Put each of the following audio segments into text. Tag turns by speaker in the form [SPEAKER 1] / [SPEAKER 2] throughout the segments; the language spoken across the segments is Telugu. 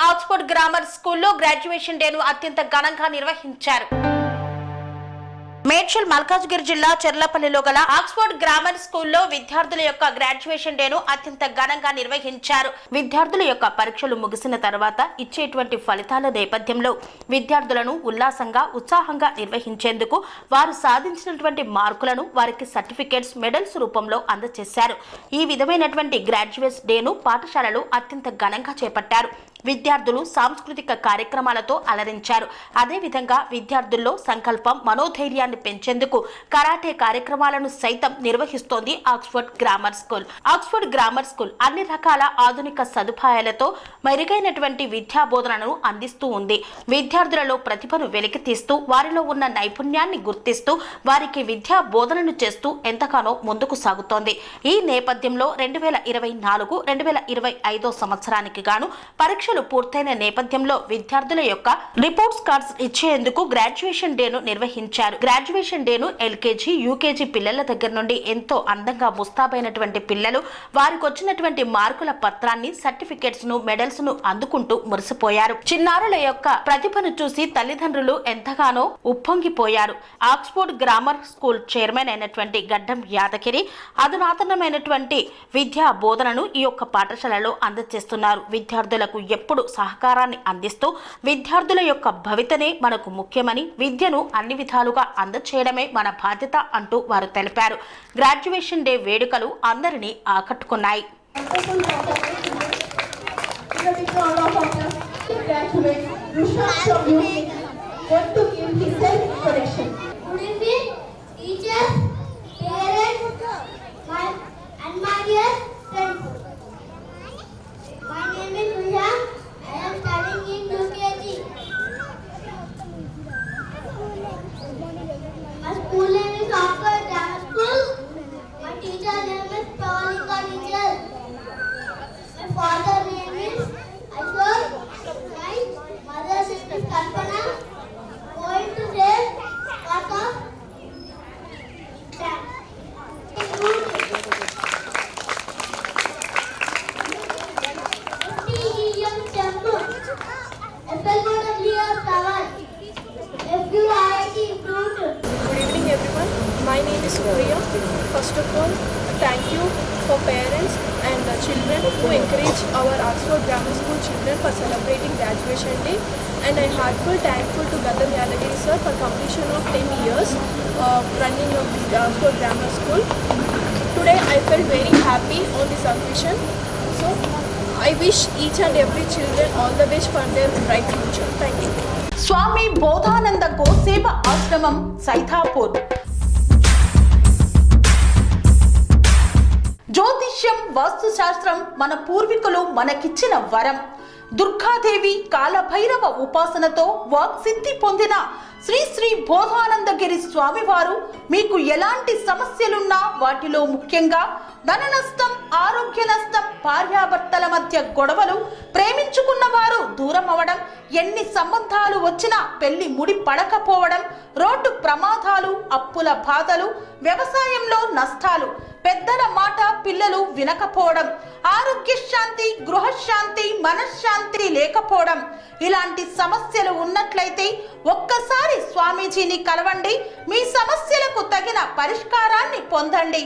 [SPEAKER 1] ఆక్స్ఫర్డ్ గ్రామర్ స్కూల్లో గ్రాడ్యుయేషన్ డేను అత్యంత ఘనంగా నిర్వహించారు. మేడ్చల్ మల్కాజ్గిరి జిల్లా చెర్లపల్లిలో గల ఆక్స్ఫర్డ్ గ్రామర్ స్కూల్లో విద్యార్థుల యొక్క గ్రాడ్యుయేషన్ డేను అత్యంత ఘనంగా నిర్వహించారు. విద్యార్థుల యొక్క పరీక్షలు ముగిసిన తర్వాత ఇచ్చేటువంటి ఫలితాల నేపథ్యంలో విద్యార్థులను ఉల్లాసంగా ఉత్సాహంగా నిర్వహించేందుకు వారు సాధించినటువంటి మార్కులను వారికి సర్టిఫికేట్స్ మెడల్స్ రూపంలో అందజేశారు. ఈ విధమైనటువంటి గ్రాడ్యుయేట్స్ డేను పాఠశాలలు అత్యంత ఘనంగా చేపట్టారు. విద్యార్థులు సాంస్కృతిక కార్యక్రమాలతో అలరించారు. అదేవిధంగా విద్యార్థుల్లో సంకల్పం మనోధైర్యాన్ని పెంచేందుకు కరాటే కార్యక్రమాలను సైతం నిర్వహిస్తోంది Oxford grammar school. Oxford grammar school అన్ని రకాల ఆధునిక సదుపాయాలతో మెరుగైనటువంటి విద్యా బోధనను అందిస్తూ ఉంది. విద్యార్థులలో ప్రతిభను వెలికితీస్తూ వారిలో ఉన్న నైపుణ్యాన్ని గుర్తిస్తూ వారికి విద్యా బోధనను చేస్తూ ఎంతగానో ముందుకు సాగుతోంది. ఈ నేపథ్యంలో 2024-2025 సంవత్సరానికి గాను పరీక్షలు పూర్తయిన నేపథ్యంలో విద్యార్థుల యొక్క రిపోర్ట్స్ కార్డ్స్ ఇచ్చేందుకు గ్రాడ్యుయేషన్ డేను నిర్వహించారు. గ్రాడ్యుయేషన్ డేను ఎల్కేజీ, యూకేజీ పిల్లల దగ్గర నుండి ఎంతో అందంగా ముస్తాబైనటువంటి పిల్లలు వారికి వచ్చినటువంటి మార్కుల పత్రాన్ని, సర్టిఫికెట్స్ ను, మెడల్స్ ను అందుకుంటూ మురిసిపోయారు. చిన్నారుల యొక్క ప్రతిభను చూసి తల్లిదండ్రులు ఎంతగానో ఉప్పొంగిపోయారు. ఆక్స్ఫర్డ్ గ్రామర్ స్కూల్ చైర్మన్ అయినటువంటి గడ్డం యాదగిరి అధునాతనమైనటువంటి విద్యా బోధనను ఈ యొక్క పాఠశాలలో అందజేస్తున్నారు. విద్యార్థులకు ఎప్పుడు సహకారాన్ని అందిస్తూ విద్యార్థుల యొక్క భవితనే మనకు ముఖ్యమని, విద్యను అన్ని విధాలుగా అందచేయడమే మన బాధ్యత అంటూ వారు తెలిపారు. గ్రాడ్యుయేషన్ డే వేడుకలు అందరినీ ఆకట్టుకున్నాయి.
[SPEAKER 2] My name is Surya. First of all, thank you for parents and the children who encourage our Oxford Grammar School children for celebrating graduation day. And I am heartful thankful to Gaddam Yadagiri sir for completion of 10 years running of the Oxford Grammar School. Today I felt very happy on this occasion. So I wish each and every children all the best for their bright future. Thank you.
[SPEAKER 1] స్వామి బోధానంద గోసేవ ఆశ్రమం సైథాపూర్. జ్యోతిష్యం, వాస్తుశాస్త్రం మన పూర్వీకులు మనకిచ్చిన వరం. దుర్గాదేవి, కాలభైరవ ఉపాసనతో వాక్సిద్ధి పొందిన శ్రీ శ్రీ బోధానందగిరి స్వామివారు మీకు ఎలాంటి సమస్యలున్నా, వాటిలో ముఖ్యంగా ధన నష్టం, ఆరోగ్య నష్టం, భార్యాభర్తల మధ్య గొడవలు, ప్రేమించుకున్న వారు దూరం అవడం, ఎన్ని సంబంధాలు వచ్చినా పెళ్లి ముడి పడకపోవడం, రోడ్డు ప్రమాదాలు, అప్పుల బాధలు, వ్యవసాయంలో నష్టాలు, పెద్దల మాట పిల్లలు వినకపోవడం, ఆరోగ్య శాంతి, గృహశాంతి, మనశ్శాంతి లేకపోవడం, ఇలాంటి సమస్యలు ఉన్నట్లయితే ఒక్కసారి స్వామీజీని కలవండి. మీ సమస్యలకు తగిన పరిష్కారాన్ని పొందండి.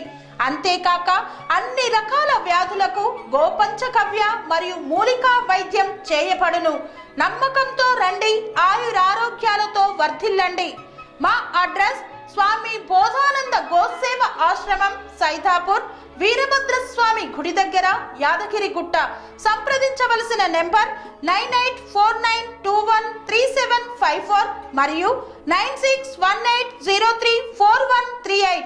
[SPEAKER 1] అంతేకాక అన్ని రకాల వ్యాధులకు గోపంచకవ్య మరియు మూలికా వైద్యం చేయబడును. నమ్మకంతో రండి, ఆయురారోగ్యాలతో వర్ధిల్లండి. మా అడ్రస్ స్వామి బోధానంద గోసేవ ఆశ్రమం, సైథాపూర్, వీరభద్రస్వామి గుడి దగ్గర, యాదగిరిగుట్ట. సంప్రదించవలసిన నెంబర్ 9849213754 మరియు 9618034138.